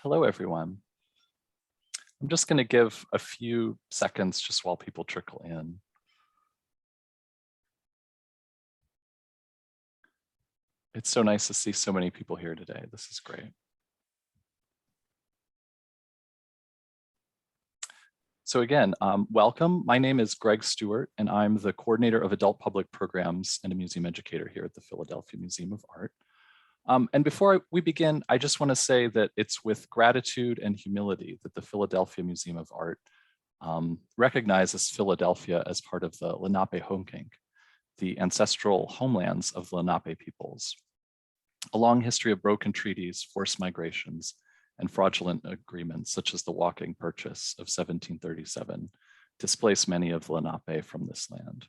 Hello, everyone. I'm just going to give a few seconds just while people trickle in. It's so nice to see so many people here today. This is great. So again, welcome. My name is Greg Stewart, and I'm the coordinator of adult public programs and a museum educator here at the Philadelphia Museum of Art. And before we begin, I just want to say that it's with gratitude and humility that the Philadelphia Museum of Art recognizes Philadelphia as part of the Lenape-Honkink, the ancestral homelands of the Lenape peoples. A long history of broken treaties, forced migrations, and fraudulent agreements, such as the Walking Purchase of 1737, displaced many of the Lenape from this land.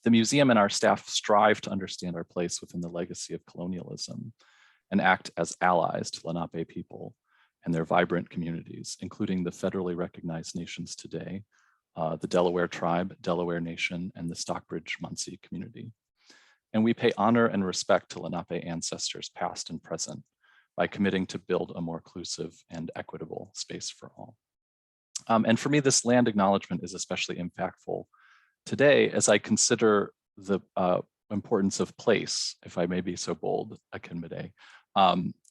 The museum and our staff strive to understand our place within the legacy of colonialism and act as allies to Lenape people and their vibrant communities, including the federally recognized nations today, the Delaware Tribe, Delaware Nation, and the Stockbridge-Munsee community. And we pay honor and respect to Lenape ancestors past and present by committing to build a more inclusive and equitable space for all. And for me, this land acknowledgement is especially impactful today as I consider the importance of place, if I may be so bold, Akinbode,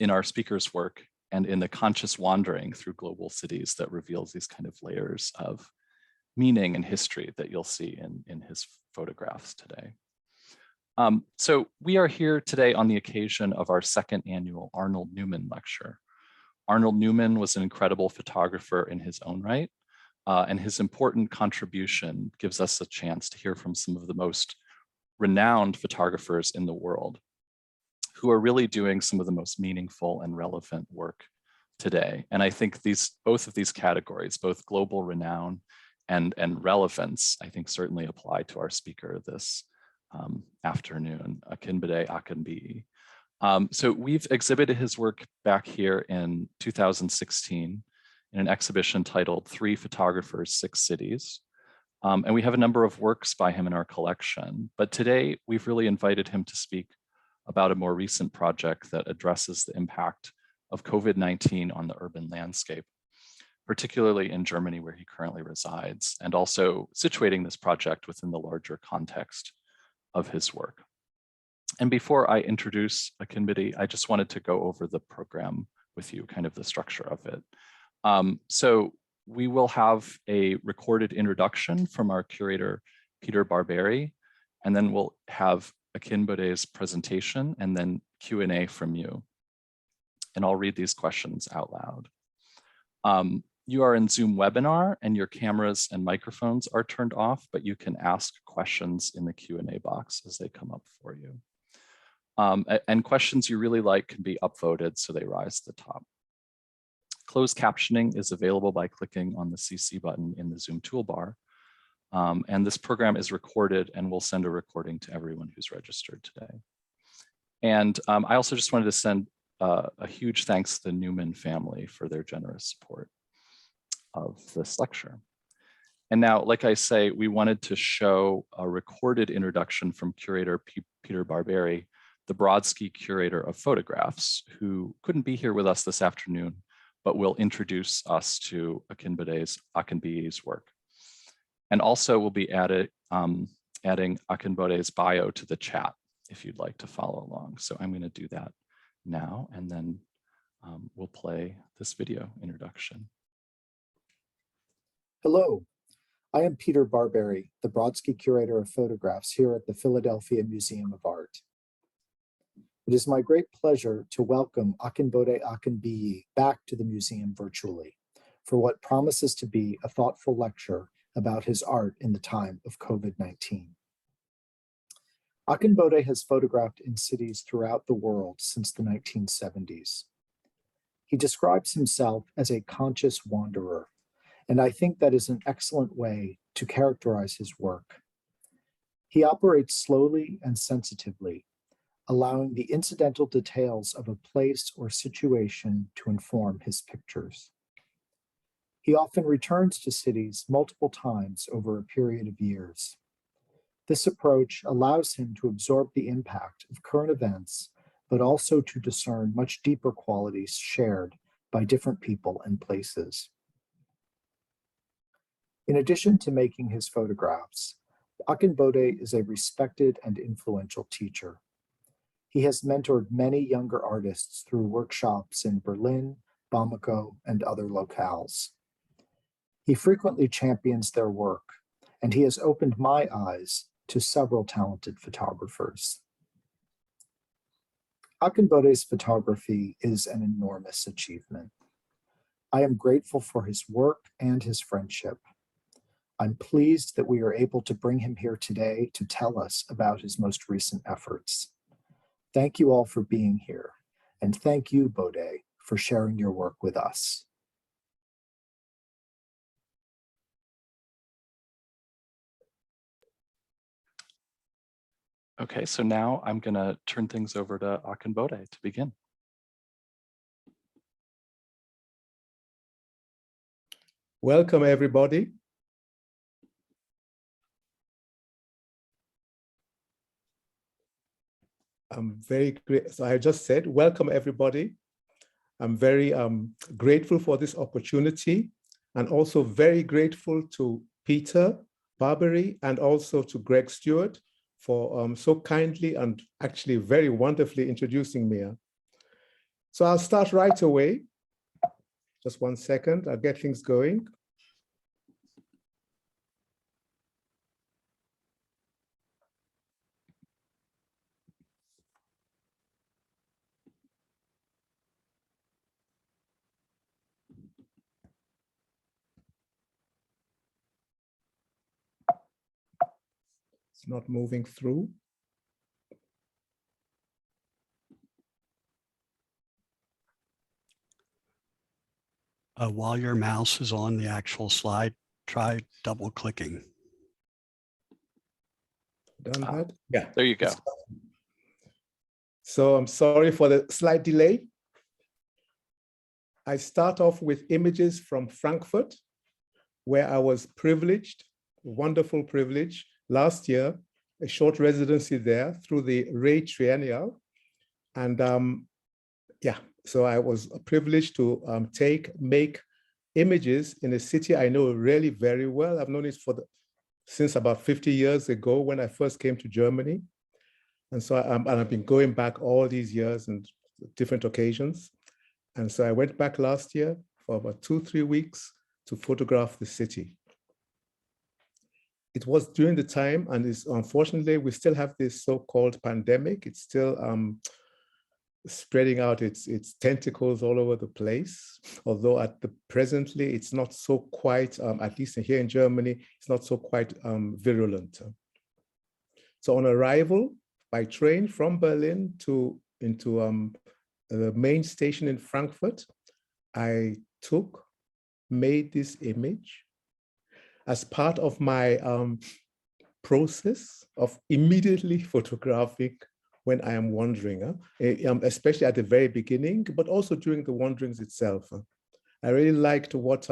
in our speaker's work and in the conscious wandering through global cities that reveals these kind of layers of meaning and history that you'll see in his photographs today. So we are here today on the occasion of our second annual Arnold Newman Lecture. Arnold Newman was an incredible photographer in his own right, and his important contribution gives us a chance to hear from some of the most renowned photographers in the world who are really doing some of the most meaningful and relevant work today. And I think both of these categories, both global renown and relevance, I think certainly apply to our speaker this afternoon, Akinbode Akinbiyi. So we've exhibited his work back here in 2016 in an exhibition titled 3 Photographers, 6 Cities. And we have a number of works by him in our collection, but today we've really invited him to speak about a more recent project that addresses the impact of COVID-19 on the urban landscape, particularly in Germany where he currently resides, and also situating this project within the larger context of his work. And before I introduce Akinbode, I just wanted to go over the program with you, kind of the structure of it. So we will have a recorded introduction from our curator, Peter Barberi, and then we'll have Akinbode's presentation and then Q&A from you. And I'll read these questions out loud. You are in Zoom webinar and your cameras and microphones are turned off, but you can ask questions in the Q&A box as they come up for you. And questions you really like can be upvoted so they rise to the top. Closed captioning is available by clicking on the CC button in the Zoom toolbar. And this program is recorded and we'll send a recording to everyone who's registered today. And I also just wanted to send a huge thanks to the Newman family for their generous support of this lecture. And now, like I say, we wanted to show a recorded introduction from curator Peter Barberi, the Brodsky curator of photographs, who couldn't be here with us this afternoon, but will introduce us to Akinbiyi's work. And also we'll be adding Akinbode's bio to the chat if you'd like to follow along. So I'm gonna do that now, and then we'll play this video introduction. Hello, I am Peter Barberi, the Brodsky Curator of Photographs here at the Philadelphia Museum of Art. It is my great pleasure to welcome Akinbode Akinbiyi back to the museum virtually for what promises to be a thoughtful lecture about his art in the time of COVID-19. Akinbode has photographed in cities throughout the world since the 1970s. He describes himself as a conscious wanderer, and I think that is an excellent way to characterize his work. He operates slowly and sensitively, allowing the incidental details of a place or situation to inform his pictures. He often returns to cities multiple times over a period of years. This approach allows him to absorb the impact of current events, but also to discern much deeper qualities shared by different people and places. In addition to making his photographs, Akinbode is a respected and influential teacher. He has mentored many younger artists through workshops in Berlin, Bamako, and other locales. He frequently champions their work, and he has opened my eyes to several talented photographers. Akinbode's photography is an enormous achievement. I am grateful for his work and his friendship. I'm pleased that we are able to bring him here today to tell us about his most recent efforts. Thank you all for being here, and thank you, Bode, for sharing your work with us. Okay, so now I'm going to turn things over to Akinbode to begin. Welcome, everybody. I'm very great. So I just said, welcome, everybody. I'm very grateful for this opportunity, and also very grateful to Peter Barbary and also to Greg Stewart for so kindly and actually very wonderfully introducing me. So I'll start right away. Just 1 second, I'll get things going. It's not moving through. While your mouse is on the actual slide, try double clicking. Done that? Yeah. There you go. So I'm sorry for the slight delay. I start off with images from Frankfurt, where I was privileged, wonderful privilege, last year, a short residency there through the Ray Triennial. And yeah, so I was privileged to make images in a city I know really very well. I've known it since about 50 years ago when I first came to Germany. And so I've been going back all these years and different occasions. And so I went back last year for about 2-3 weeks to photograph the city. It was during the time, and unfortunately, we still have this so-called pandemic. It's still spreading out its tentacles all over the place. Although presently, it's not so quite, at least here in Germany, it's not so quite virulent. So on arrival by train from Berlin into the main station in Frankfurt, I made this image as part of my process of immediately photographing when I am wandering, especially at the very beginning, but also during the wanderings itself. I really liked what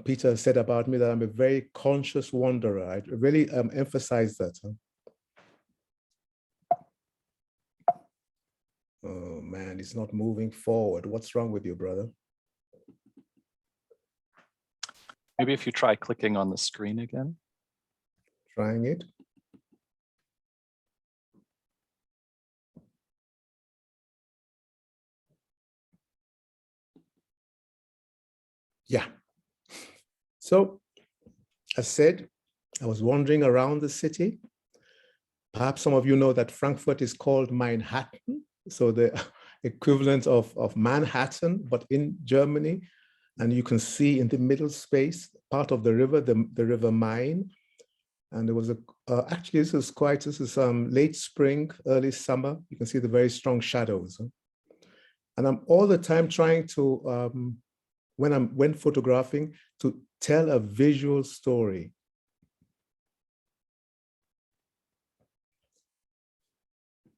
Peter said about me, that I'm a very conscious wanderer. I really emphasize that. Oh man, it's not moving forward. What's wrong with you, brother? Maybe if you try clicking on the screen again. Trying it. Yeah. So, as said, I was wandering around the city. Perhaps some of you know that Frankfurt is called Manhattan, so the equivalent of Manhattan, but in Germany. And you can see in the middle space, part of the river, the River Main. And there was actually, this is late spring, early summer. You can see the very strong shadows. And I'm all the time trying to, when photographing, to tell a visual story.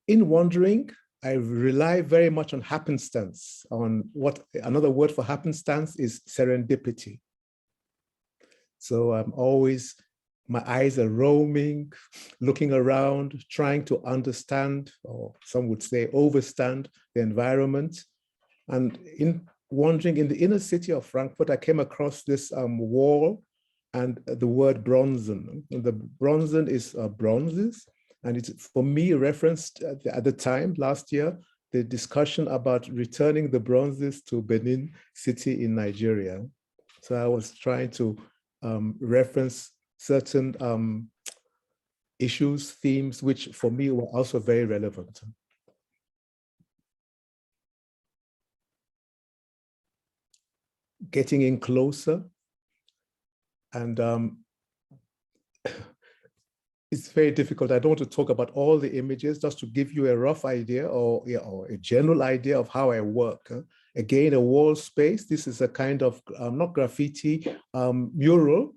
In wandering, I rely very much on happenstance, on what another word for happenstance is serendipity. So I'm always, my eyes are roaming, looking around, trying to understand, or some would say overstand the environment. And in wandering in the inner city of Frankfurt, I came across this wall and the word Bronzen. And the Bronzen is bronzes. And it's, for me, referenced at the time, last year, the discussion about returning the bronzes to Benin City in Nigeria. So I was trying to reference certain issues, themes, which for me were also very relevant. Getting in closer, and it's very difficult. I don't want to talk about all the images, just to give you a rough idea or a general idea of how I work. Again, a wall space. This is a kind of, not graffiti, mural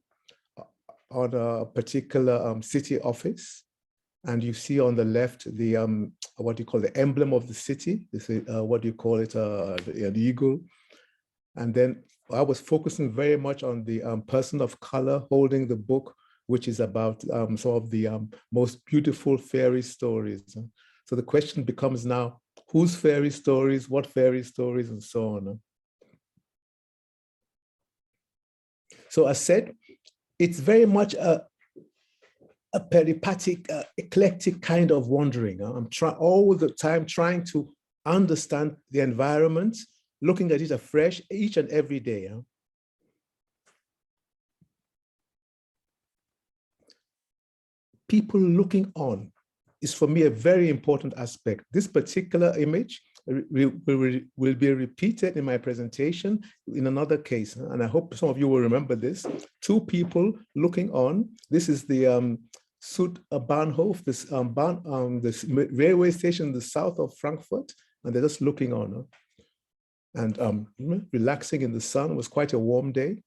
on a particular city office. And you see on the left, the, what you call the emblem of the city. This is, what do you call it, an eagle. And then I was focusing very much on the person of color holding the book, which is about some of the most beautiful fairy stories. So the question becomes now, whose fairy stories, what fairy stories, and so on. So as said, it's very much a peripatic, eclectic kind of wandering. I'm all the time trying to understand the environment, looking at it afresh each and every day. People looking on is, for me, a very important aspect. This particular image will be repeated in my presentation in another case, and I hope some of you will remember this. Two people looking on. This is the Bahnhof, this railway station in the south of Frankfurt, and they're just looking on and relaxing in the sun. It was quite a warm day.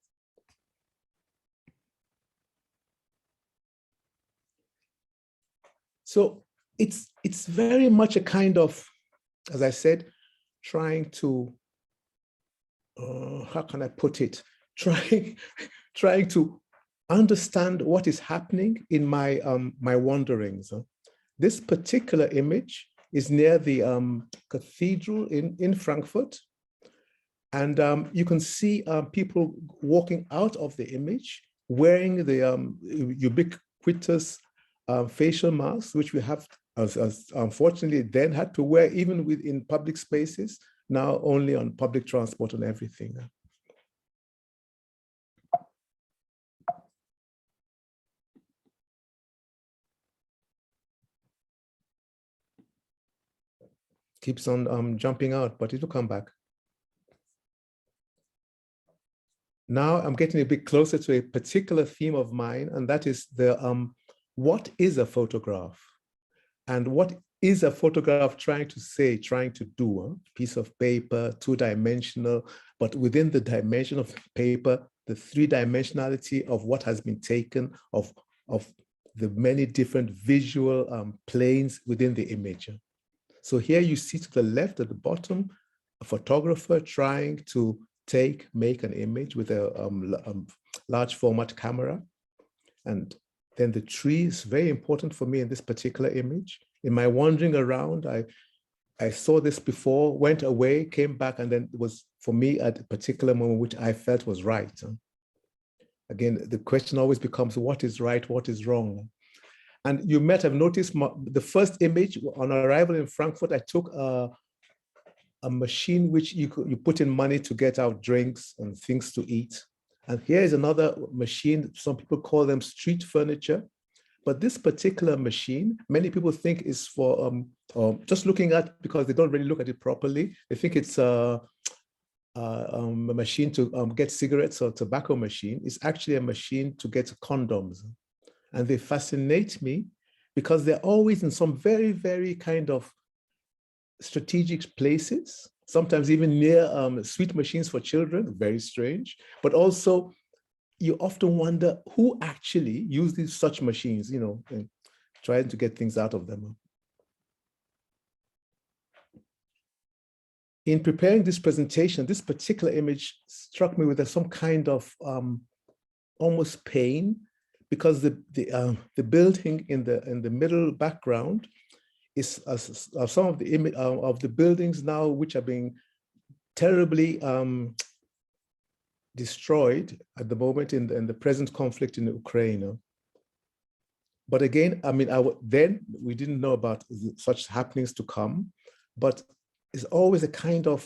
So it's very much a kind of, as I said, trying to, how can I put it? Trying to understand what is happening in my my wanderings. This particular image is near the cathedral in Frankfurt. And you can see people walking out of the image wearing the ubiquitous facial masks, which we have, as unfortunately then had to wear even within public spaces, now only on public transport and everything. Keeps on jumping out, but it'll come back. Now I'm getting a bit closer to a particular theme of mine, and that is the what is a photograph? And what is a photograph trying to say, trying to do? A piece of paper, two-dimensional, but within the dimension of paper, the three-dimensionality of what has been taken, of the many different visual planes within the image. So here you see to the left at the bottom, a photographer trying to make an image with a large format camera. And then the tree is very important for me in this particular image. In my wandering around, I saw this before, went away, came back, and then it was, for me, at a particular moment, which I felt was right. Again, the question always becomes, what is right, what is wrong? And you might have noticed the first image on arrival in Frankfurt, I took a machine which you put in money to get out drinks and things to eat. And here is another machine. Some people call them street furniture. But this particular machine, many people think is for just looking at, because they don't really look at it properly. They think it's a machine to get cigarettes or tobacco machine. It's actually a machine to get condoms. And they fascinate me because they're always in some very, very kind of strategic places, sometimes even near sweet machines for children, very strange. But also, you often wonder who actually uses such machines, you know, and trying to get things out of them. In preparing this presentation, this particular image struck me with some kind of almost pain, because the building in the middle background is some of the buildings now which are being terribly destroyed at the moment in the present conflict in Ukraine. But again, I mean, then we didn't know about such happenings to come, but it's always a kind of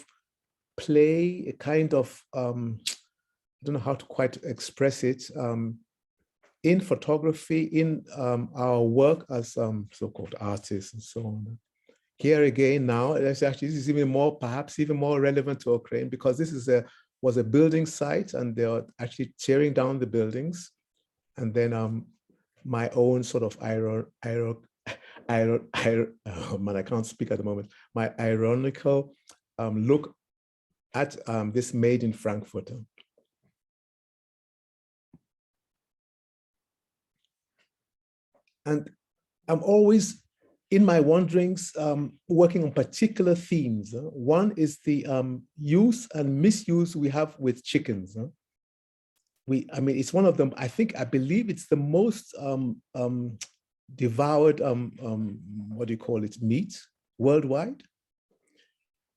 play, a kind of, I don't know how to quite express it, in photography, in our work as so-called artists and so on. Here again now, this is even more, perhaps even more relevant to Ukraine, because this was a building site and they are actually tearing down the buildings. And then my own sort of oh man, I can't speak at the moment, my ironical look at this made in Frankfurt. And I'm always, in my wanderings, working on particular themes. One is the use and misuse we have with chickens. I mean, it's one of them, I believe it's the most devoured, what do you call it, meat worldwide.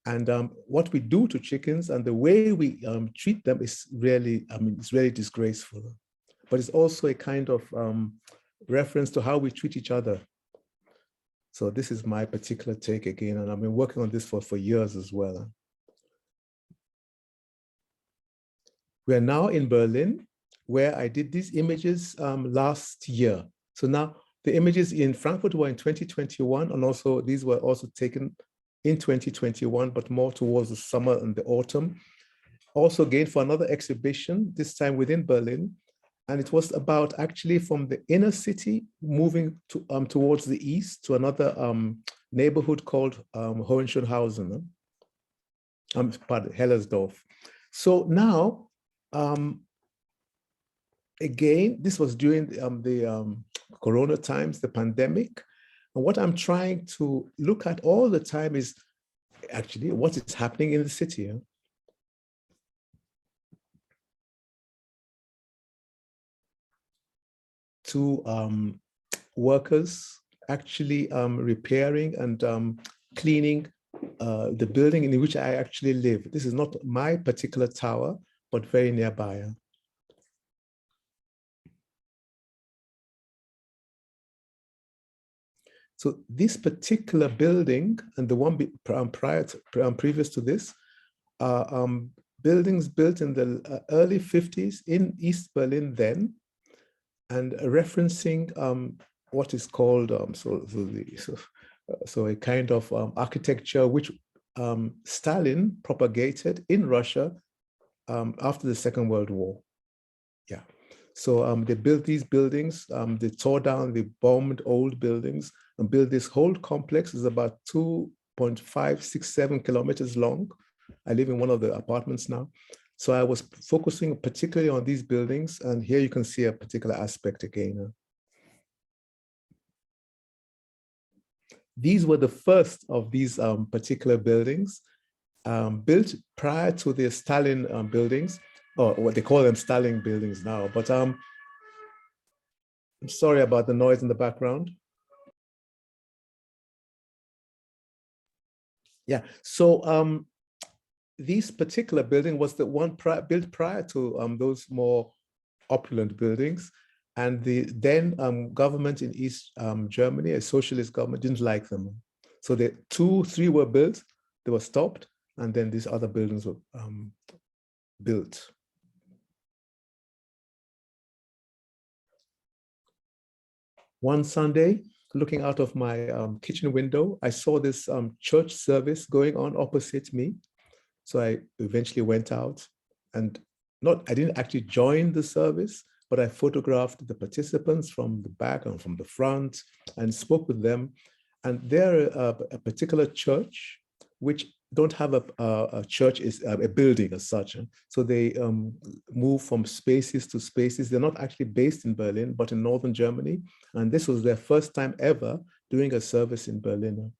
And what we do to chickens and the way we treat them is really, it's really disgraceful. But it's also a kind of reference to how we treat each other. So this is my particular take again, and I've been working on this for years as well. We are now in Berlin, where I did these images last year. So now the images in Frankfurt were in 2021, and also these were also taken in 2021, but more towards the summer and the autumn. Also again for another exhibition, this time within Berlin. And it was about actually from the inner city moving to, towards the east to another neighborhood called Hohenschönhausen, pardon, Hellersdorf. So now, again, this was during the Corona times, the pandemic. And what I'm trying to look at all the time is actually what is happening in the city. To workers actually repairing and cleaning the building in which I actually live. This is not my particular tower, but very nearby. So this particular building and the one previous to this are buildings built in the early 50s in East Berlin then, and referencing what is called so a kind of architecture which Stalin propagated in Russia after the Second World War. Yeah, so they built these buildings, they tore down, they bombed old buildings and built this whole complex. Is about 2.567 kilometers long. I live in one of the apartments now. So I was focusing particularly on these buildings, and here you can see a particular aspect again. These were the first of these particular buildings built prior to the Stalin buildings, or what they call them Stalin buildings now. But I'm sorry about the noise in the background. Yeah, so this particular building was the one built prior to those more opulent buildings. And the then government in East Germany, a socialist government, didn't like them. So the 2-3 were built, they were stopped, and then these other buildings were built. One Sunday, looking out of my kitchen window, I saw this church service going on opposite me. So I eventually went out and I didn't actually join the service, but I photographed the participants from the back and from the front and spoke with them. And they're a particular church, which don't have a church, is a building as such. So they move from spaces to spaces. They're not actually based in Berlin, but in Northern Germany. And this was their first time ever doing a service in Berlin.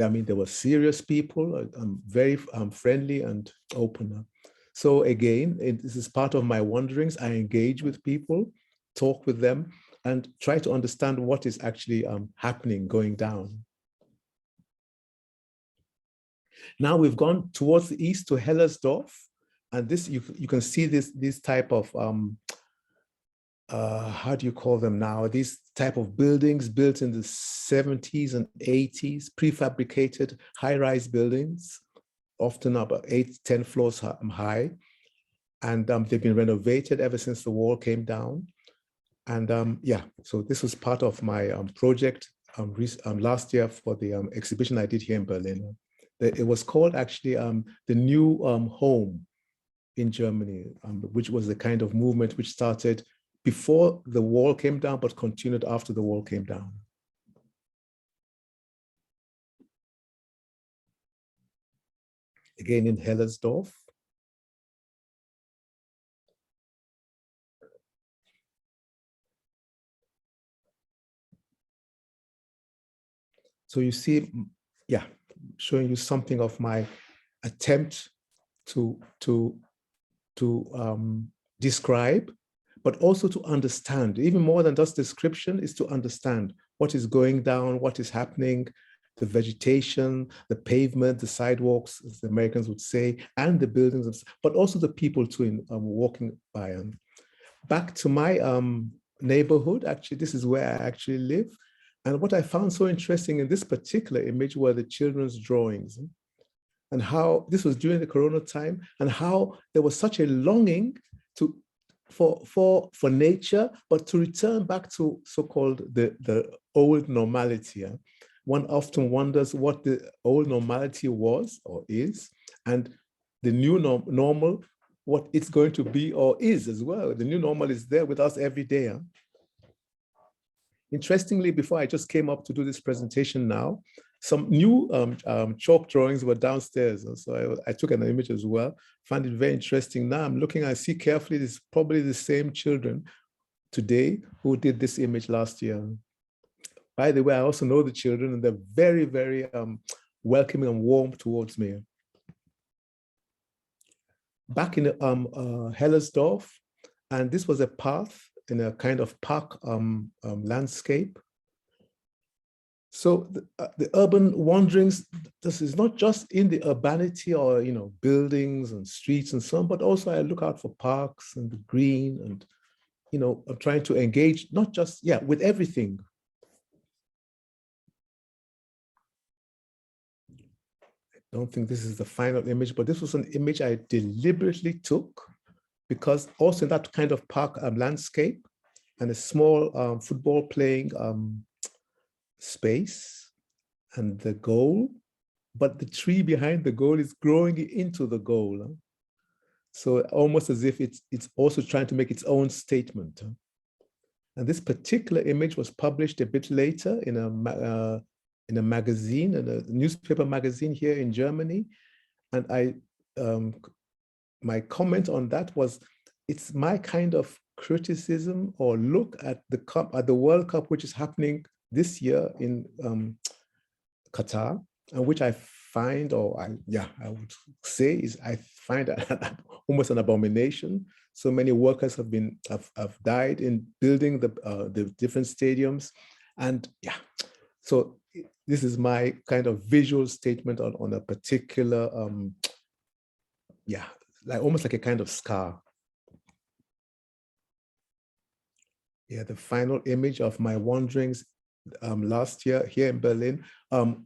I mean, there were serious people, very friendly and open. So again, this is part of my wanderings. I engage with people, talk with them, and try to understand what is actually happening, going down. Now we've gone towards the east to Hellersdorf, and this you can see this type of how do you call them now? These type of buildings built in the 70s and 80s, prefabricated high-rise buildings, often about 8-10 floors high. And they've been renovated ever since the wall came down. And yeah, so this was part of my project last year for the exhibition I did here in Berlin. It was called actually the New Home in Germany, which was the kind of movement which started before the wall came down, but continued after the wall came down. Again in Hellersdorf. So you see, yeah, showing you something of my attempt to describe, but also to understand. Even more than just description is to understand what is going down, what is happening, the vegetation, the pavement, the sidewalks, as the Americans would say, and the buildings, but also the people too walking by. Back to my neighborhood, actually, this is where I actually live. And what I found so interesting in this particular image were the children's drawings, and how this was during the Corona time, and how there was such a longing for nature, but to return back to so-called the old normality. One often wonders what the old normality was or is, and the new normal, what it's going to be or is as well. The new normal is there with us every day. Interestingly, before I just came up to do this presentation now, some new chalk drawings were downstairs. And so I took an image as well, found it very interesting. Now I'm looking, I see carefully, this is probably the same children today who did this image last year. By the way, I also know the children, and they're very, very welcoming and warm towards me. Back in Hellersdorf, and this was a path in a kind of park landscape. So the urban wanderings, this is not just in the urbanity or, buildings and streets and so on, but also I look out for parks and the green, and, I'm trying to engage, not just, with everything. I don't think this is the final image, but this was an image I deliberately took, because also in that kind of park landscape and a small football playing space and the goal, but the tree behind the goal is growing into the goal. So almost as if it's also trying to make its own statement. And this particular image was published a bit later in a magazine, in a newspaper magazine here in Germany. And my comment on that was, it's my kind of criticism or look at the World Cup, which is happening this year in Qatar, and which I find, I would say is, I find almost an abomination. So many workers have died in building the different stadiums, and so this is my kind of visual statement on a particular, almost like a kind of scar. The final image of my wanderings last year here in Berlin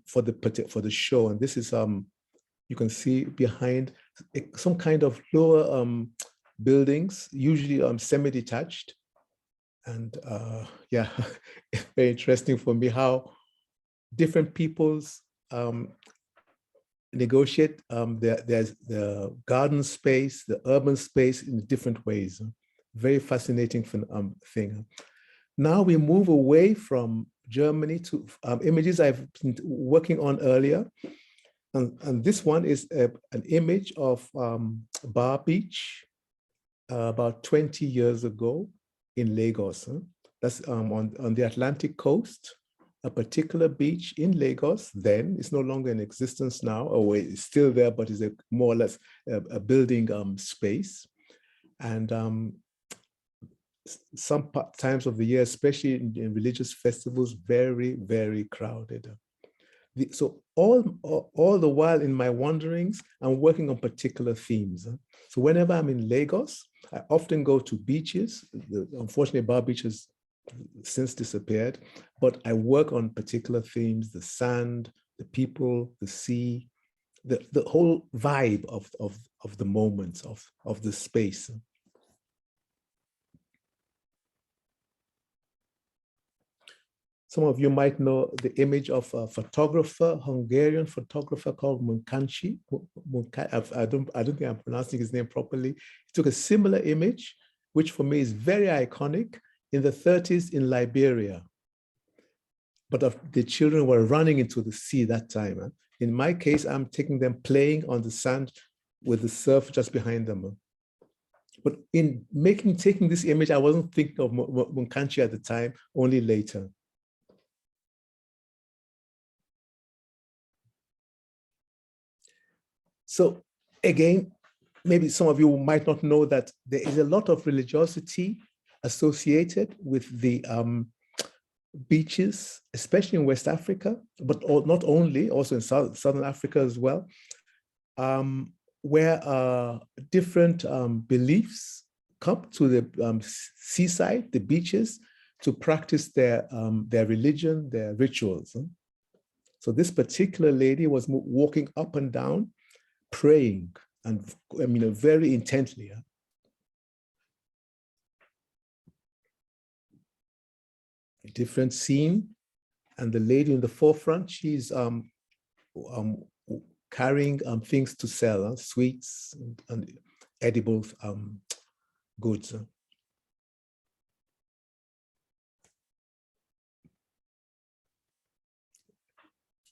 for the show, and this is you can see behind some kind of lower buildings, usually semi-detached, and very interesting for me how different peoples negotiate the garden space, the urban space in different ways. Very fascinating thing. Now we move away from Germany to images I've been working on earlier. And this one is an image of Bar Beach about 20 years ago in Lagos. That's on the Atlantic coast, a particular beach in Lagos. Then it's no longer in existence now, or it's still there, but it's more or less a building space. And some times of the year, especially in religious festivals, very, very crowded. So all the while in my wanderings, I'm working on particular themes. So whenever I'm in Lagos, I often go to beaches. Unfortunately, Bar Beach has since disappeared, but I work on particular themes: the sand, the people, the sea, the whole vibe of the moments of the space. Some of you might know the image of a photographer, Hungarian photographer called Munkanci. I don't think I'm pronouncing his name properly. He took a similar image, which for me is very iconic, in the 30s in Liberia. But the children were running into the sea that time. In my case, I'm taking them playing on the sand with the surf just behind them. But in taking this image, I wasn't thinking of Munkanci at the time, only later. So again, maybe some of you might not know that there is a lot of religiosity associated with the beaches, especially in West Africa, but not only, also in Southern Africa as well, where different beliefs come to the seaside, the beaches, to practice their religion, their rituals. So this particular lady was walking up and down, praying, and I mean, very intently. A different scene, and the lady in the forefront, she's carrying things to sell, sweets and edible goods.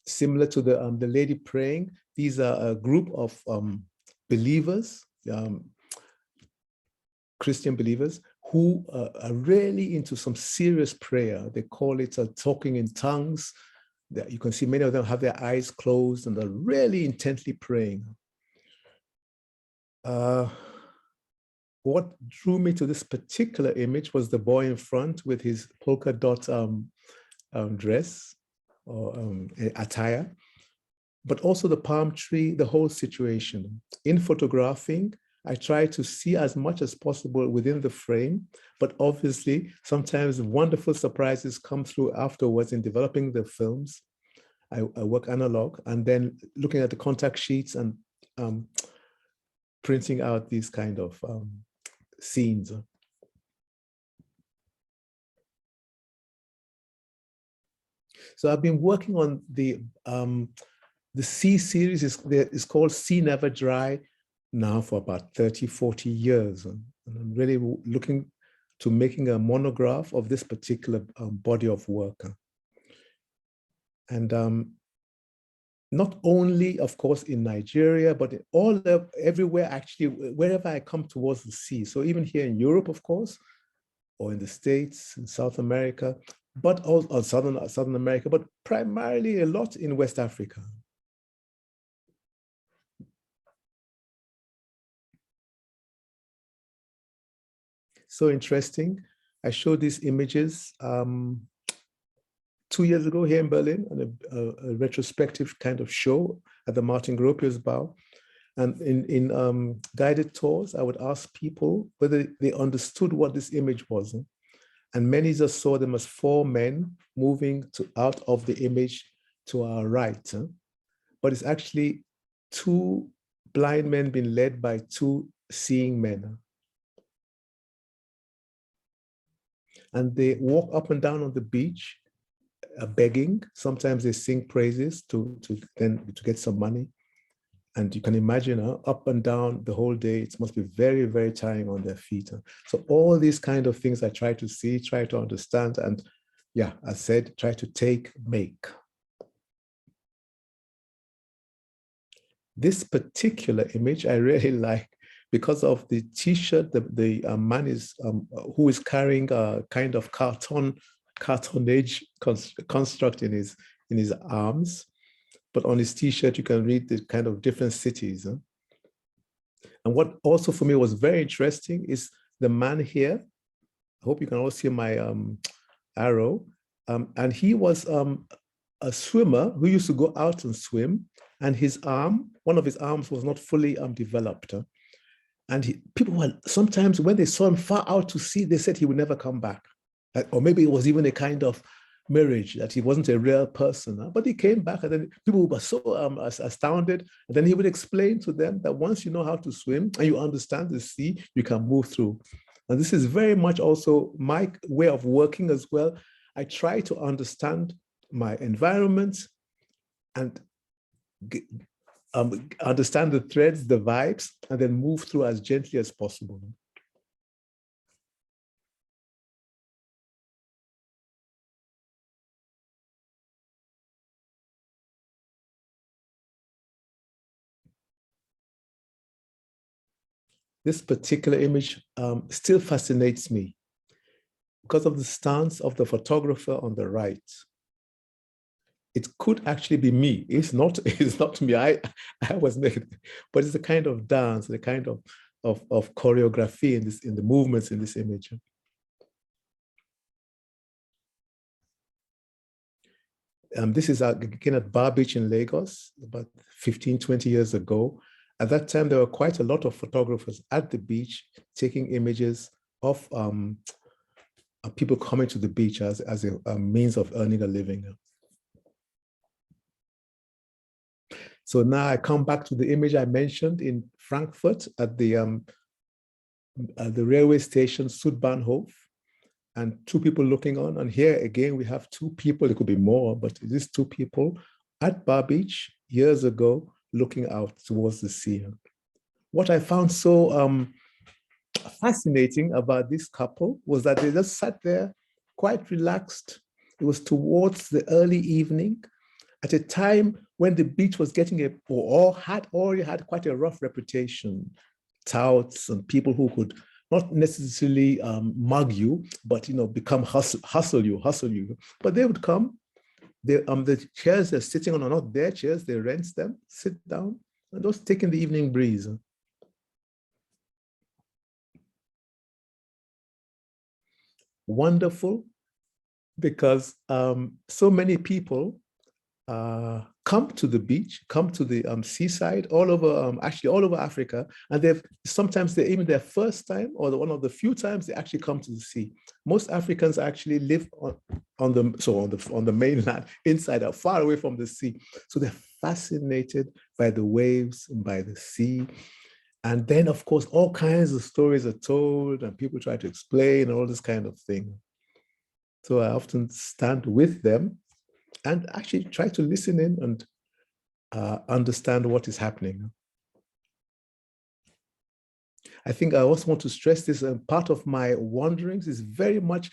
Similar to the lady praying, these are a group of believers, Christian believers, who are really into some serious prayer. They call it talking in tongues. You can see many of them have their eyes closed and they're really intently praying. What drew me to this particular image was the boy in front with his polka dot dress or attire, but also the palm tree, the whole situation. In photographing, I try to see as much as possible within the frame, but obviously sometimes wonderful surprises come through afterwards in developing the films. I work analog and then looking at the contact sheets and printing out these kind of scenes. So I've been working on the sea series is called Sea Never Dry now for about 30, 40 years. And I'm really looking to making a monograph of this particular body of work. And not only, of course, in Nigeria, but in everywhere, actually, wherever I come towards the sea. So even here in Europe, of course, or in the States, in South America, but also Southern America, but primarily a lot in West Africa. So interesting. I showed these images 2 years ago here in Berlin on a retrospective kind of show at the Martin Gropius Bau. And in guided tours, I would ask people whether they understood what this image was. And many just saw them as 4 men moving out of the image to our right. But it's actually 2 blind men being led by 2 seeing men. And they walk up and down on the beach, begging. Sometimes they sing praises to get some money. And you can imagine up and down the whole day, it must be very, very tiring on their feet. So all these kind of things I try to see, try to understand, and yeah, as I said, try to make. This particular image I really like because of the T-shirt. The man is who is carrying a kind of cartonnage construct in his arms. But on his T-shirt, you can read the kind of different cities. And what also for me was very interesting is the man here. I hope you can all see my arrow. And he was a swimmer who used to go out and swim, and his arm, one of his arms was not fully developed. And people were sometimes, when they saw him far out to sea, they said he would never come back. Or maybe it was even a kind of mirage, that he wasn't a real person. But he came back, and then people were so astounded. And then he would explain to them that once you know how to swim and you understand the sea, you can move through. And this is very much also my way of working as well. I try to understand my environment and understand the threads, the vibes, and then move through as gently as possible. This particular image still fascinates me because of the stance of the photographer on the right. It could actually be me. It's not me. I was naked, but it's a kind of dance, the kind of choreography in the movements in this image. This is again at Bar Beach in Lagos, about 15, 20 years ago. At that time, there were quite a lot of photographers at the beach taking images of people coming to the beach as a means of earning a living. So now I come back to the image I mentioned in Frankfurt at the railway station, Südbahnhof, and two people looking on. And here again, we have two people, it could be more, but it is two people at Bar Beach years ago, looking out towards the sea. What I found so fascinating about this couple was that they just sat there quite relaxed. It was towards the early evening, at a time when the beach was getting already had quite a rough reputation. Touts and people who could not necessarily mug you, but become hustle you. But they would come. The chairs they're sitting on are not their chairs. They rent them, sit down, and just taking the evening breeze. Wonderful, because so many people come to the beach, come to the seaside all over, actually all over Africa, and sometimes even their first time or one of the few times they actually come to the sea. Most Africans actually live on the mainland, inside, out, far away from the sea. So they're fascinated by the waves and by the sea. And then, of course, all kinds of stories are told, and people try to explain and all this kind of thing. So I often stand with them and actually try to listen in and understand what is happening. I think I also want to stress this, part of my wanderings is very much,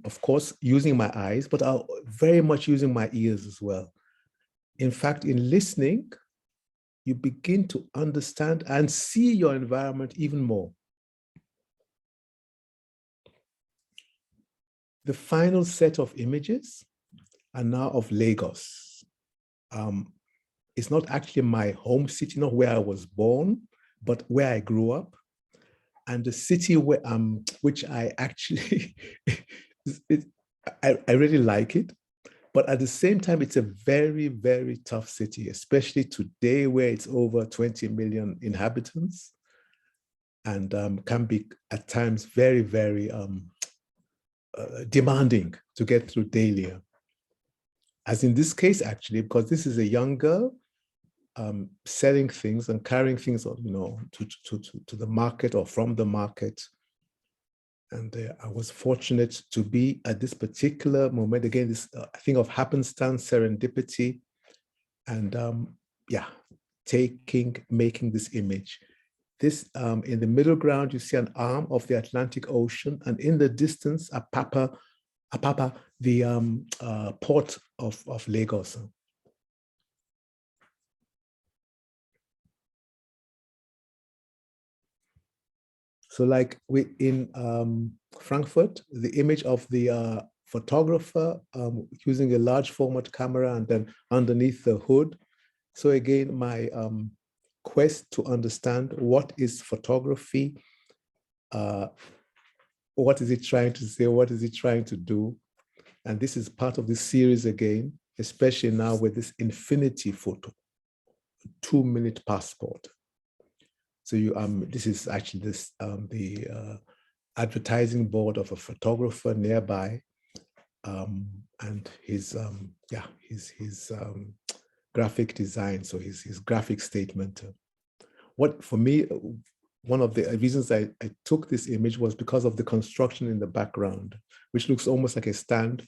of course, using my eyes, but very much using my ears as well. In fact, in listening, you begin to understand and see your environment even more. The final set of images are now of Lagos. It's not actually my home city, not where I was born, but where I grew up. And the city which I actually, I really like it. But at the same time, it's a very, very tough city, especially today where it's over 20 million inhabitants and can be at times very, very demanding to get through daily. As in this case, actually, because this is a young girl selling things and carrying things, to the market or from the market. And I was fortunate to be at this particular moment. Again, this thing of happenstance, serendipity, and making this image. This, in the middle ground, you see an arm of the Atlantic Ocean, and in the distance, Apapa, the port of Lagos. So like in Frankfurt, the image of the photographer using a large format camera and then underneath the hood. So again, my quest to understand what is photography, what is it trying to say, what is it trying to do? And this is part of this series again. especially now with this infinity photo, 2-minute passport. So this is actually the advertising board of a photographer nearby, and his graphic design, so his graphic statement. What for me, one of the reasons I took this image was because of the construction in the background, which looks almost like a stand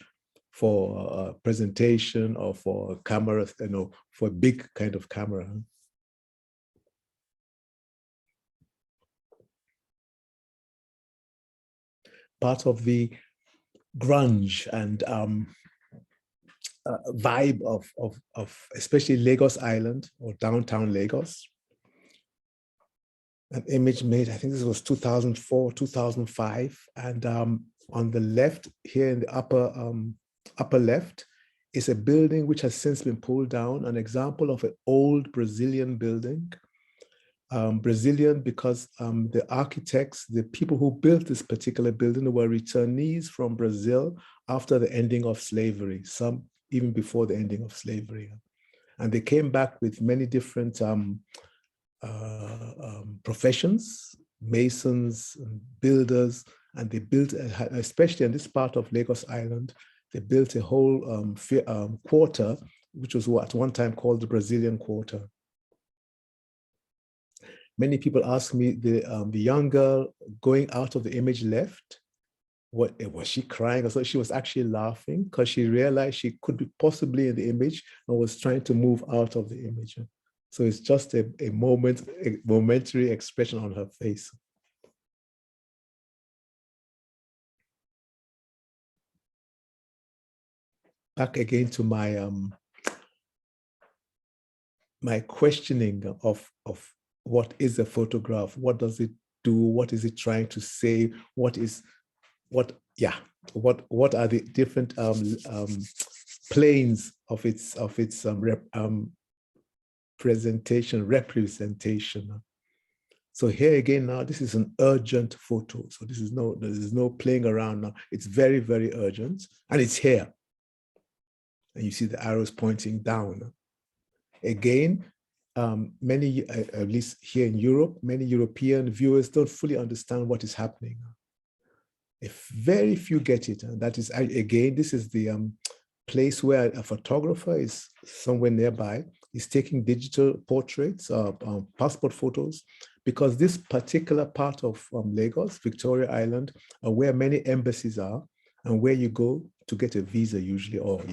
for a presentation or for a camera, for a big kind of camera. Part of the grunge and vibe of especially Lagos Island or downtown Lagos. An image made, I think this was 2004, 2005. And on the left here in the upper left is a building which has since been pulled down, an example of an old Brazilian building. Brazilian because the architects, the people who built this particular building were returnees from Brazil after the ending of slavery, some even before the ending of slavery. And they came back with many different professions, masons, and builders, and they built, especially in this part of Lagos Island, they built a whole quarter, which was at one time called the Brazilian Quarter. Many people ask me, the young girl going out of the image left, was she crying? Or so she was actually laughing because she realized she could be possibly in the image and was trying to move out of the image. So it's just a momentary expression on her face. Back again to my my questioning of what is a photograph? What does it do? What is it trying to say? What are the different planes of its representation? So here again now, this is an urgent photo. So there's no playing around now. It's very, very urgent, and it's here. And you see the arrows pointing down. Again, many, at least here in Europe, many European viewers don't fully understand what is happening. If very few get it, and that is, again, this is the place where a photographer is somewhere nearby, is taking digital portraits, passport photos, because this particular part of Lagos, Victoria Island, are where many embassies are, and where you go to get a visa usually, or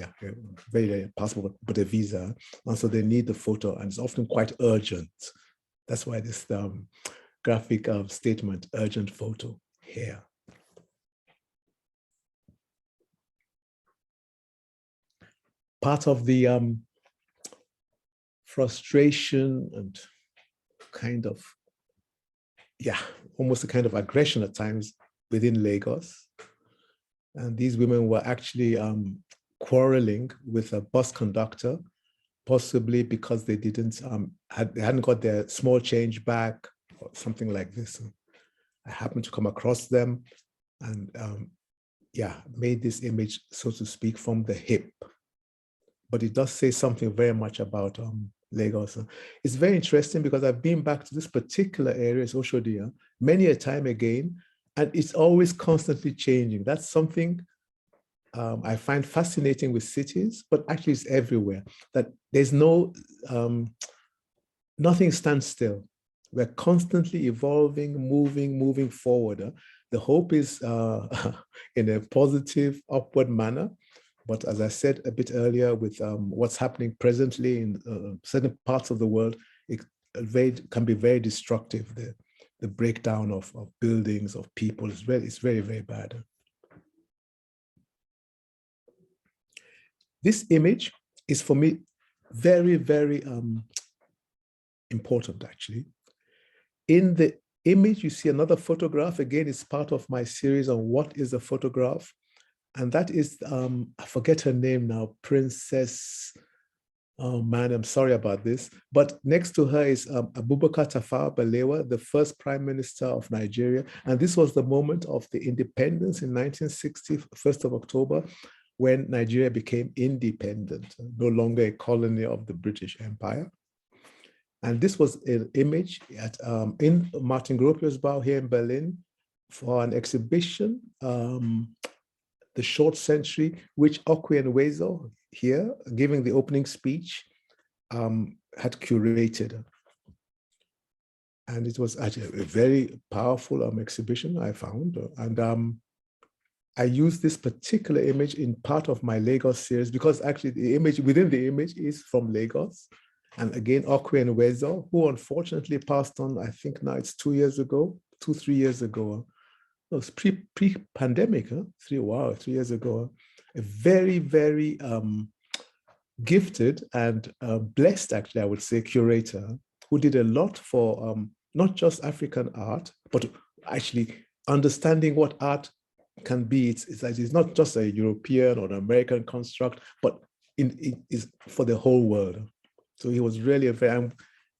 very passport, but a visa. And so they need the photo, and it's often quite urgent. That's why this graphic statement, urgent photo here. Part of the frustration and kind of, almost a kind of aggression at times within Lagos. And these women were actually quarreling with a bus conductor, possibly because they hadn't got their small change back or something like this. I happened to come across them and made this image, so to speak, from the hip. But it does say something very much about Lagos. It's very interesting because I've been back to this particular area, Oshodia, many a time again, and it's always constantly changing. That's something I find fascinating with cities, but actually it's everywhere, that there's nothing stands still. We're constantly evolving, moving forward. The hope is in a positive, upward manner. But as I said a bit earlier, with what's happening presently in certain parts of the world, it can be very destructive. The breakdown of buildings, of people, it's very, very bad. This image is, for me, very, very important, actually. In the image, you see another photograph. Again, it's part of my series on what is a photograph. And that is, I forget her name now, Princess, oh man, I'm sorry about this. But next to her is Abubakar Tafawa Balewa, the first Prime Minister of Nigeria. And this was the moment of the independence in 1960, 1st of October, when Nigeria became independent, no longer a colony of the British Empire. And this was an image at, in Martin Gropiusbau here in Berlin for an exhibition, The Short Century, which Okwe and Wezo here, giving the opening speech, had curated. And it was actually a very powerful exhibition, I found. And I used this particular image in part of my Lagos series because actually the image within the image is from Lagos. And again, Okwe and Wezo, who unfortunately passed on, I think now it's 3 years ago. It was pre-pandemic, huh? 3 years ago. A very, very gifted and blessed, actually, I would say, curator who did a lot for not just African art, but actually understanding what art can be. It's not just a European or an American construct, but it is for the whole world. So he was really it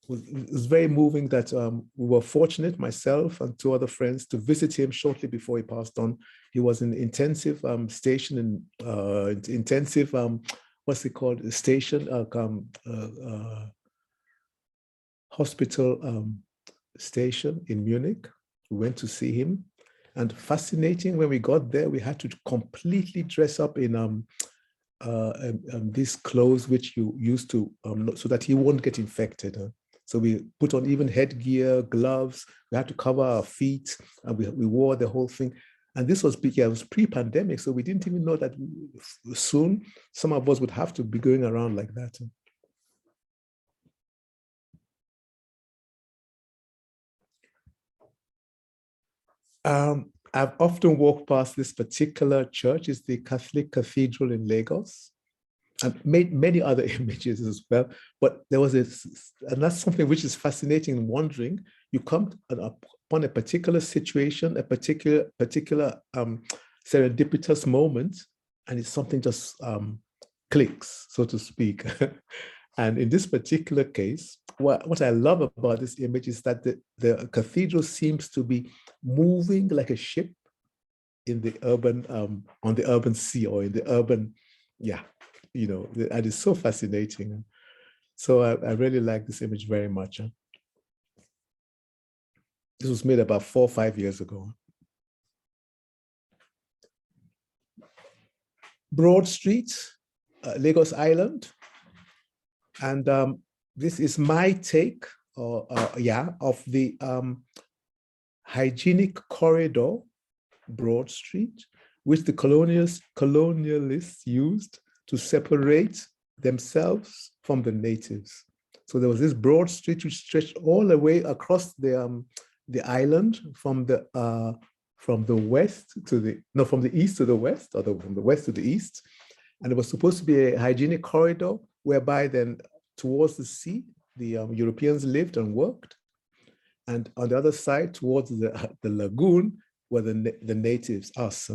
was very moving that we were fortunate, myself and 2 other friends, to visit him shortly before he passed on. He was in intensive station in intensive, what's it called? Station, hospital station in Munich. We went to see him. And fascinating, when we got there, we had to completely dress up in these clothes which you used to, so that he won't get infected. So we put on even headgear, gloves, we had to cover our feet, and we wore the whole thing. And this was, it was pre-pandemic, so we didn't even know that soon some of us would have to be going around like that. I've often walked past this particular church. It's the Catholic Cathedral in Lagos. I've made many other images as well, but there was this, and that's something which is fascinating and wondering. You come upon a particular situation, a particular serendipitous moment, and it's something just clicks, so to speak. And in this particular case, what I love about this image is that the cathedral seems to be moving like a ship in the urban, on the urban sea, or in the urban, and it's so fascinating. So I really like this image very much. This was made about 4 or 5 years ago. Broad Street, Lagos Island. And this is my take, of the hygienic corridor, Broad Street, which the colonialists used to separate themselves from the natives. So there was this broad street which stretched all the way across the island from the east to the west, or from the west to the east. And it was supposed to be a hygienic corridor whereby then towards the sea, the Europeans lived and worked. And on the other side, towards the lagoon, were the natives, us.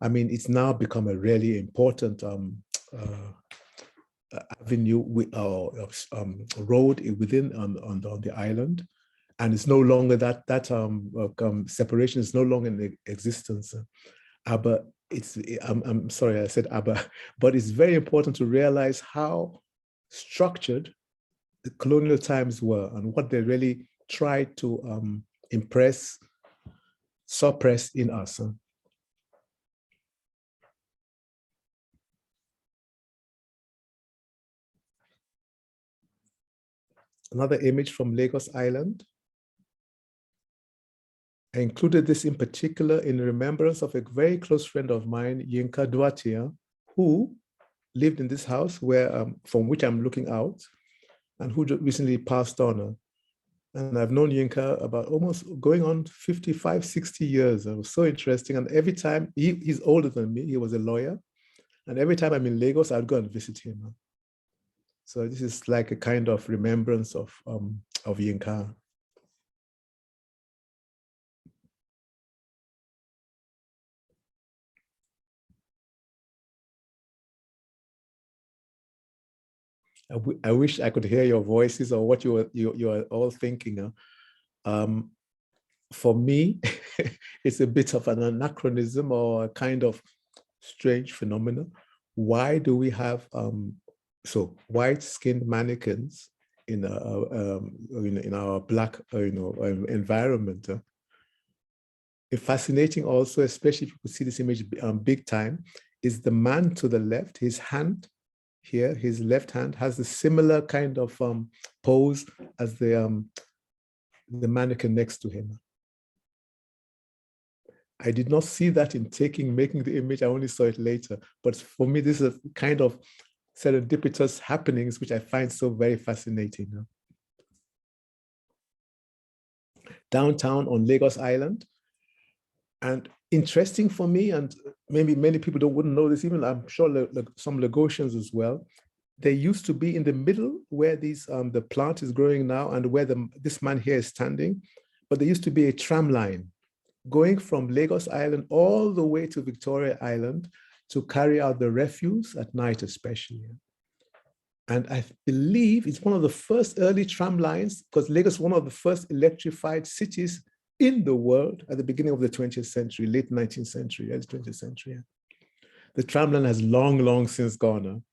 I mean, it's now become a really important avenue, road within on the island. And it's no longer that separation is no longer in existence. But I'm sorry, I said Abba, but it's very important to realize how structured the colonial times were and what they really tried to suppress in us. Another image from Lagos Island. I included this in particular in remembrance of a very close friend of mine, Yinka Duatia, who lived in this house from which I'm looking out, and who recently passed on. And I've known Yinka about almost going on 55, 60 years. It was so interesting. And every time, he's older than me, he was a lawyer. And every time I'm in Lagos, I'd go and visit him. So this is like a kind of remembrance of Yinka. I wish I could hear your voices or what you are all thinking. For me, it's a bit of an anachronism or a kind of strange phenomena. Why do we have white-skinned mannequins in our black environment? Fascinating also, especially if you could see this image big time, is the man to the left. His hand here, his left hand, has a similar kind of pose as the mannequin next to him. I did not see that in making the image. I only saw it later. But for me, this is a kind of serendipitous happenings, which I find so very fascinating. Downtown on Lagos Island. And interesting for me, and maybe many people wouldn't know this, even I'm sure some Lagosians as well, there used to be in the middle where the plant is growing now and where this man here is standing, but there used to be a tram line going from Lagos Island all the way to Victoria Island to carry out the refuse at night especially. And I believe it's one of the first early tram lines, because Lagos was one of the first electrified cities in the world at the beginning of the 20th century, late 19th century, early 20th century. The tram line has long since gone,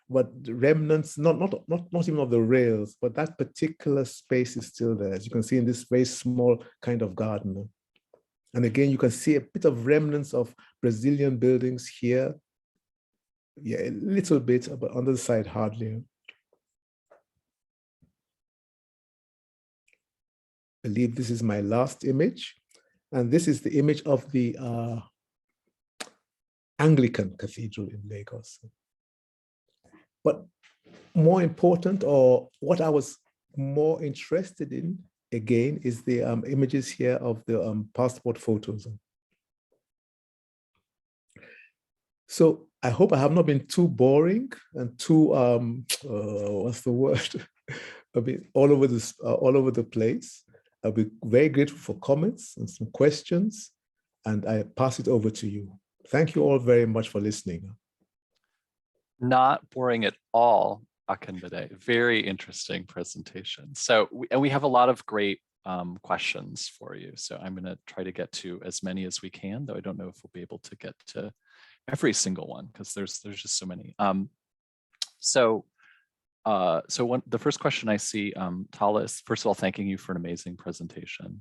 but the remnants, not even of the rails, but that particular space is still there, as you can see in this very small kind of garden. And again, you can see a bit of remnants of Brazilian buildings here. Yeah, a little bit, but on the side, hardly. I believe this is my last image. And this is the image of the Anglican Cathedral in Lagos. But more important, or what I was more interested in, again, is the images here of the passport photos. So I hope I have not been too boring and too, what's the word? A bit all over the place. I'll be very grateful for comments and some questions, and I pass it over to you. Thank you all very much for listening. Not boring at all, Akinbode. Very interesting presentation. So, we have a lot of great questions for you. So I'm going to try to get to as many as we can, though I don't know if we'll be able to get to every single one because there's just so many. The first question I see, Talis, first of all, thanking you for an amazing presentation,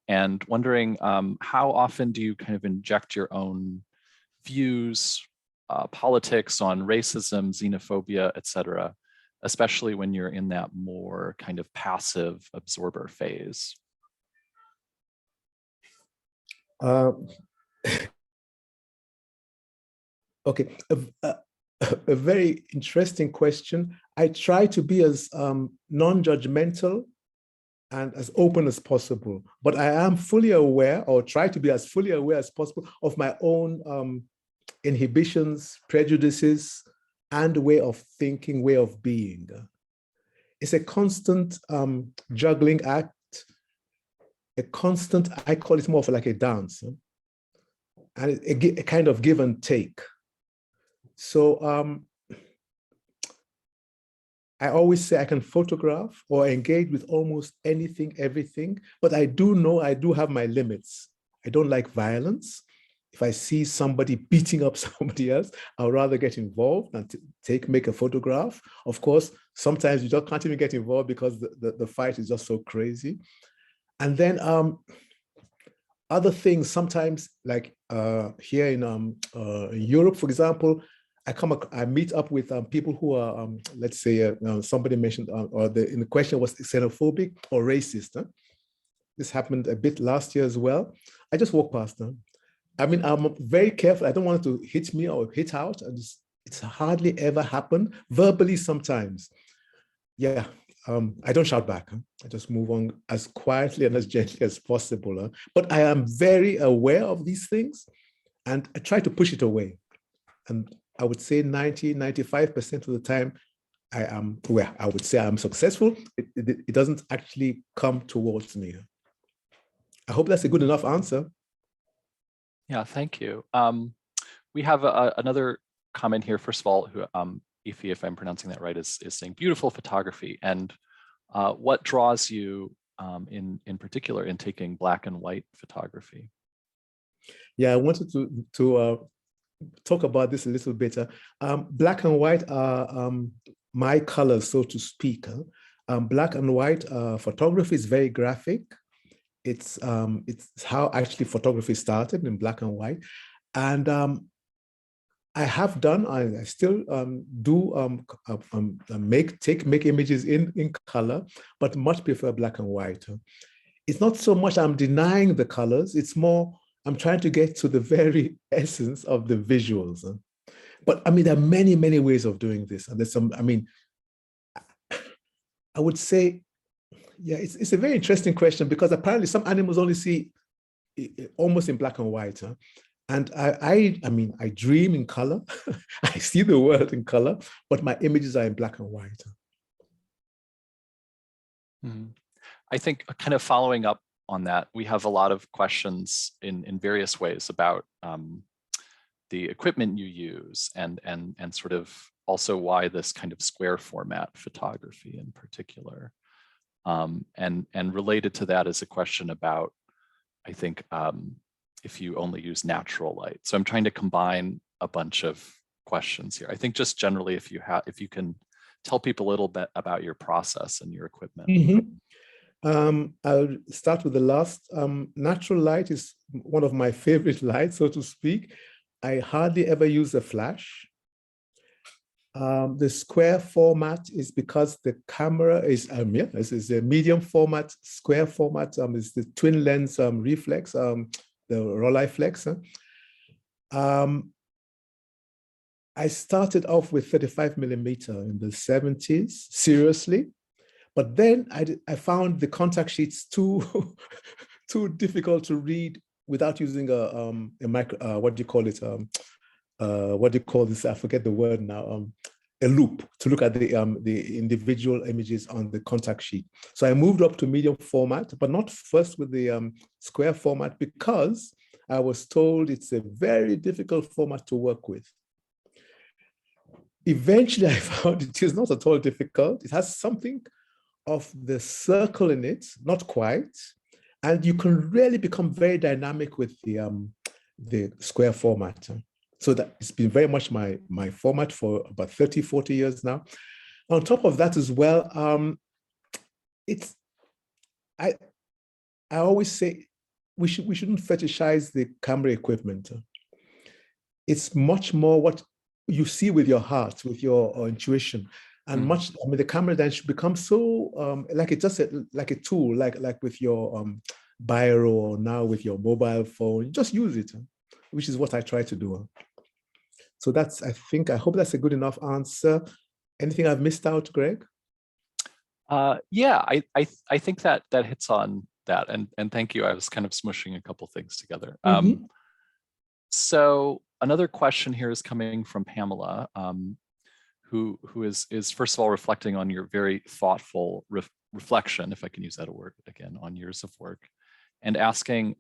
and wondering how often do you kind of inject your own views, politics on racism, xenophobia, etc., especially when you're in that more kind of passive absorber phase? Okay, a very interesting question. I try to be as non-judgmental and as open as possible, but I am fully aware, or try to be as fully aware as possible, of my own inhibitions, prejudices, and way of thinking, way of being. It's a constant juggling act, I call it more of like a dance, and a kind of give and take. So I always say I can photograph or engage with almost anything, everything, but I do know I do have my limits. I don't like violence. If I see somebody beating up somebody else, I'll rather get involved and make a photograph. Of course, sometimes you just can't even get involved because the fight is just so crazy. And then other things, sometimes like here in Europe, for example, I meet up with people who are, let's say, somebody mentioned, in the question was xenophobic or racist. Huh? This happened a bit last year as well. I just walk past them. I mean, I'm very careful. I don't want it to hit me or hit out. It's hardly ever happened, verbally sometimes. Yeah, I don't shout back. Huh? I just move on as quietly and as gently as possible. Huh? But I am very aware of these things and I try to push it away. And I would say 95% of the time, I would say I'm successful. It doesn't actually come towards me. I hope that's a good enough answer. Yeah, thank you. We have another comment here. First of all, who Ify, if I'm pronouncing that right, is saying beautiful photography. And what draws you in particular in taking black and white photography? Yeah, I wanted to talk about this a little bit. Black and white are my colors, so to speak. Black and white photography is very graphic. It's how actually photography started in black and white. And I have done, I still do make images in color, but much prefer black and white. It's not so much I'm denying the colors, it's more I'm trying to get to the very essence of the visuals. But I mean, there are many, many ways of doing this. And there's some, I mean, I would say, yeah, it's a very interesting question, because apparently some animals only see almost in black and white. And I mean, I dream in color. I see the world in color, but my images are in black and white. Mm-hmm. I think kind of following up on that, we have a lot of questions in various ways about the equipment you use and sort of also why this kind of square format photography in particular. And related to that is a question about, I think, if you only use natural light. So I'm trying to combine a bunch of questions here. I think just generally, if you can tell people a little bit about your process and your equipment. Mm-hmm. I'll start with the last. Natural light is one of my favorite lights, so to speak. I hardly ever use a flash. The square format is because the camera is, this is a medium format. Square format is the twin lens reflex, the Rolleiflex. I started off with 35mm in the 70s, seriously. But then I found the contact sheets too difficult to read without using a micro, what do you call it? What do you call this? I forget the word now. A loop to look at the individual images on the contact sheet. So I moved up to medium format, but not first with the square format, because I was told it's a very difficult format to work with. Eventually, I found it is not at all difficult. It has something of the circle in it, not quite, and you can really become very dynamic with the square format. So that it's been very much my format for about 30, 40 years now. On top of that as well, I always say we shouldn't fetishize the camera equipment. It's much more what you see with your heart, with your intuition. And the camera then should become so like it's just like a tool, like with your biro or now with your mobile phone. Just use it, which is what I try to do. So that's, I hope that's a good enough answer. Anything I've missed out, Greg? Yeah, I think that hits on that, and thank you. I was kind of smushing a couple things together. So another question here is coming from Pamela. Who is first of all reflecting on your very thoughtful reflection, if I can use that word again, on years of work, and asking,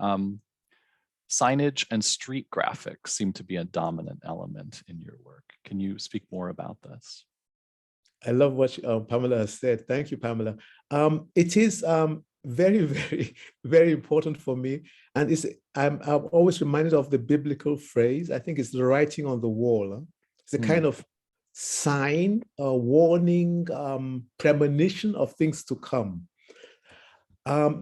signage and street graphics seem to be a dominant element in your work. Can you speak more about this? I love what Pamela has said. Thank you, Pamela. It is very, very, very important for me. And I'm always reminded of the biblical phrase. I think it's the writing on the wall. It's a kind of sign, a warning, premonition of things to come.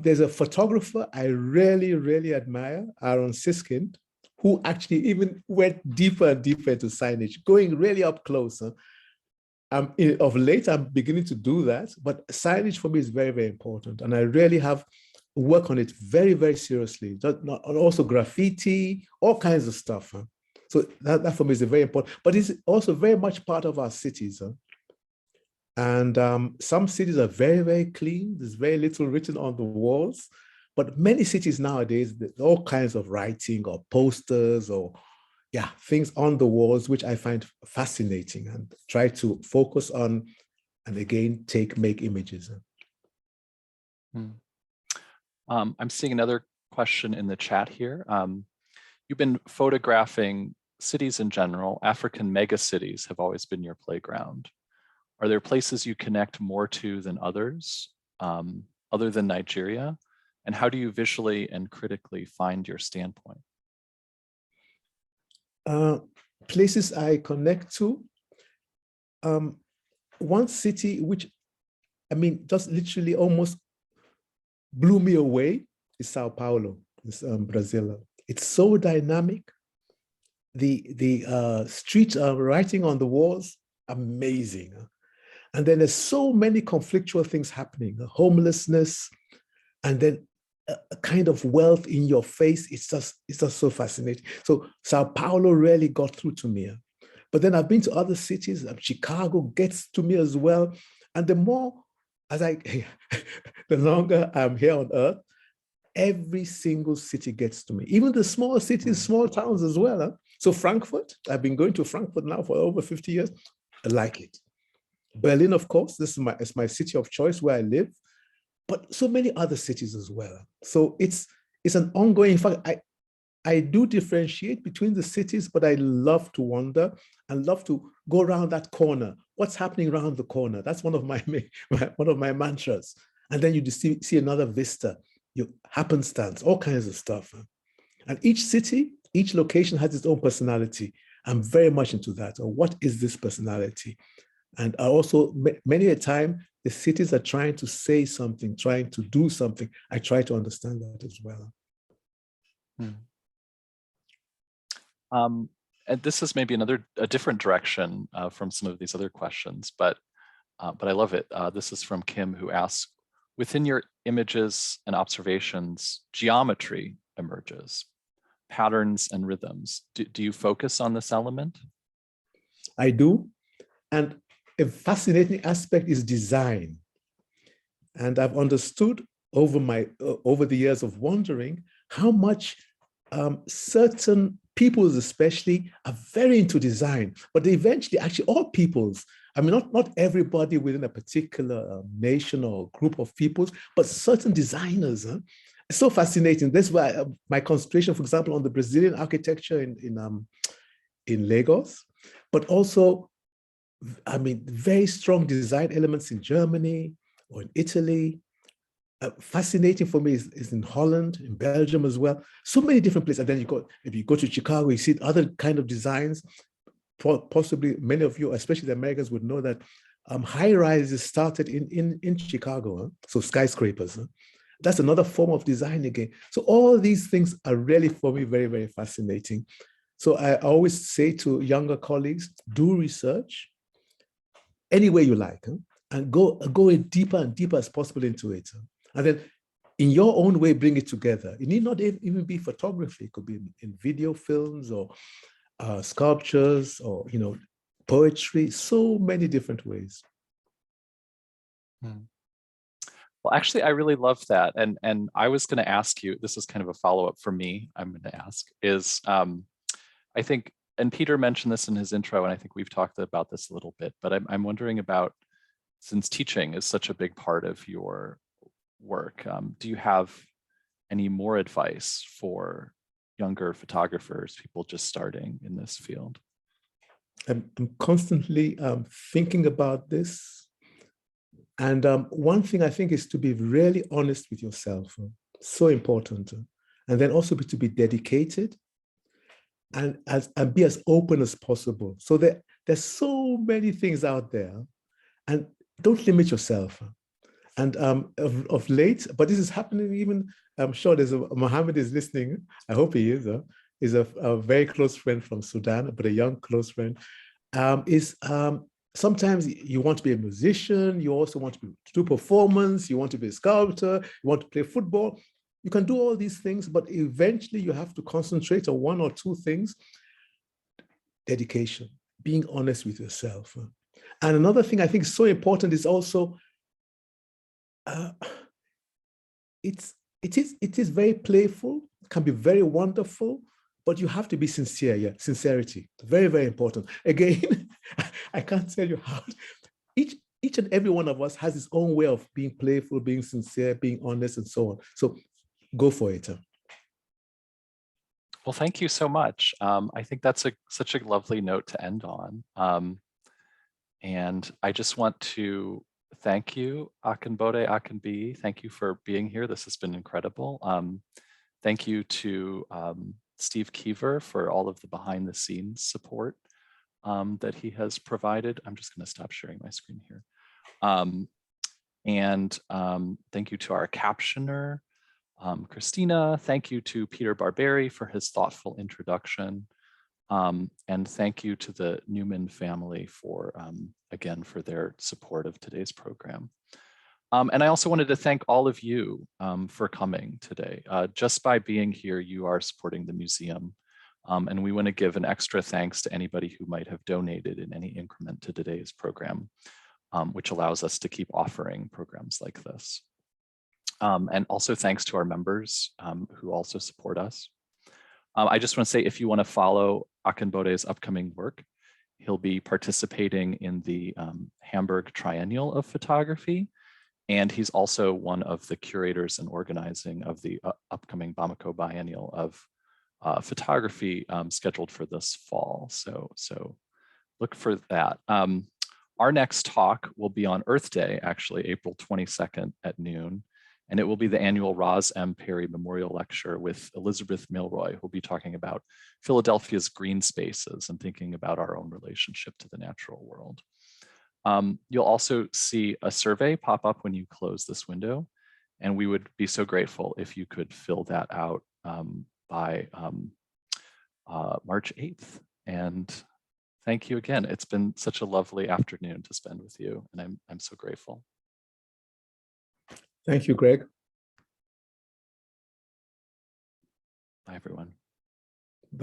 There's a photographer I really, really admire, Aaron Siskind, who actually even went deeper and deeper into signage, going really up close. Of late, I'm beginning to do that, but signage for me is very, very important. And I really have worked on it very, very seriously. And also graffiti, all kinds of stuff. So that for me is very important, but it's also very much part of our cities. And some cities are very, very clean. There's very little written on the walls, but many cities nowadays, there's all kinds of writing or posters or things on the walls, which I find fascinating and try to focus on, and again, make images. I'm seeing another question in the chat here. You've been photographing cities in general. African megacities have always been your playground. Are there places you connect more to than others, other than Nigeria? And how do you visually and critically find your standpoint? places I connect to. One city which, I mean, just literally almost blew me away is Sao Paulo, it's Brazil. It's so dynamic. The street writing on the walls, amazing. And then there's so many conflictual things happening, homelessness, and then a kind of wealth in your face. It's just so fascinating. So Sao Paulo really got through to me. But then I've been to other cities. Chicago gets to me as well. And the more, the longer I'm here on earth, every single city gets to me. Even the small cities, small towns as well. Huh? So Frankfurt, I've been going to Frankfurt now for over 50 years. I like it. Berlin, of course, this is my city of choice where I live, but so many other cities as well. So it's an ongoing, in fact, I do differentiate between the cities, but I love to wander and love to go around that corner. What's happening around the corner? That's one of my mantras. And then you see another vista, your happenstance, all kinds of stuff. And each city, each location has its own personality. I'm very much into that. Or what is this personality? And I also, many a time, the cities are trying to say something, trying to do something. I try to understand that as well. And this is maybe a different direction from some of these other questions, but I love it. This is from Kim, who asks, within your images and observations, geometry emerges, patterns and rhythms. Do you focus on this element? I do. And a fascinating aspect is design. And I've understood over the years of wandering how much certain peoples especially are very into design, but they eventually, actually all peoples, I mean, not everybody within a particular nation or group of peoples, but certain designers. It's so fascinating. That's why my concentration, for example, on the Brazilian architecture in Lagos, but also, I mean, very strong design elements in Germany or in Italy. Fascinating for me is in Holland, in Belgium as well. So many different places. And then if you go to Chicago, you see other kind of designs. Possibly many of you, especially the Americans, would know that high rises started in Chicago. Huh? So skyscrapers. Huh? That's another form of design again. So all these things are really, for me, very, very fascinating. So I always say to younger colleagues, do research any way you like, huh? And go deeper and deeper as possible into it. Huh? And then in your own way, bring it together. It need not even be photography. It could be in video films or sculptures or, poetry, so many different ways. Well, actually, I really love that. And I was going to ask you, this is kind of a follow-up for me, I'm going to ask, is I think, and Peter mentioned this in his intro, and I think we've talked about this a little bit, but I'm wondering about, since teaching is such a big part of your work, do you have any more advice for younger photographers, people just starting in this field? I'm constantly thinking about this. And one thing I think is to be really honest with yourself. So important. And then also to be dedicated and be as open as possible. So there's so many things out there, and don't limit yourself. And of late, but this is happening even, I'm sure Mohammed is listening. I hope he is. Is a very close friend from Sudan, but a young close friend. Sometimes you want to be a musician, you also want to do performance, you want to be a sculptor, you want to play football. You can do all these things, but eventually you have to concentrate on one or two things. Dedication, being honest with yourself. And another thing I think is so important is also, it is very playful, can be very wonderful, but you have to be sincere. Yeah, sincerity, very, very important. Again, I can't tell you how. Each and every one of us has his own way of being playful, being sincere, being honest, and so on. So go for it. Well, thank you so much. I think that's such a lovely note to end on. And I just want to thank you, Akinbode Akinbiyi. Thank you for being here. This has been incredible. Thank you to Steve Keever for all of the behind the scenes support that he has provided. I'm just going to stop sharing my screen here. Thank you to our captioner, Christina. Thank you to Peter Barberi for his thoughtful introduction. And thank you to the Newman family for, again, for their support of today's program. And I also wanted to thank all of you for coming today. Just by being here, you are supporting the museum. And we want to give an extra thanks to anybody who might have donated in any increment to today's program, which allows us to keep offering programs like this. And also thanks to our members who also support us. I just want to say, if you want to follow Akinbode's upcoming work, he'll be participating in the Hamburg Triennial of Photography. And he's also one of the curators and organizing of the upcoming Bamako Biennial of Photography scheduled for this fall. So look for that. Our next talk will be on Earth Day, actually, April 22nd at noon. And it will be the annual Roz M. Perry Memorial Lecture with Elizabeth Milroy, who'll be talking about Philadelphia's green spaces and thinking about our own relationship to the natural world. You'll also see a survey pop up when you close this window, and we would be so grateful if you could fill that out by March 8th. And thank you again. It's been such a lovely afternoon to spend with you, and I'm so grateful. Thank you, Greg. Bye, everyone.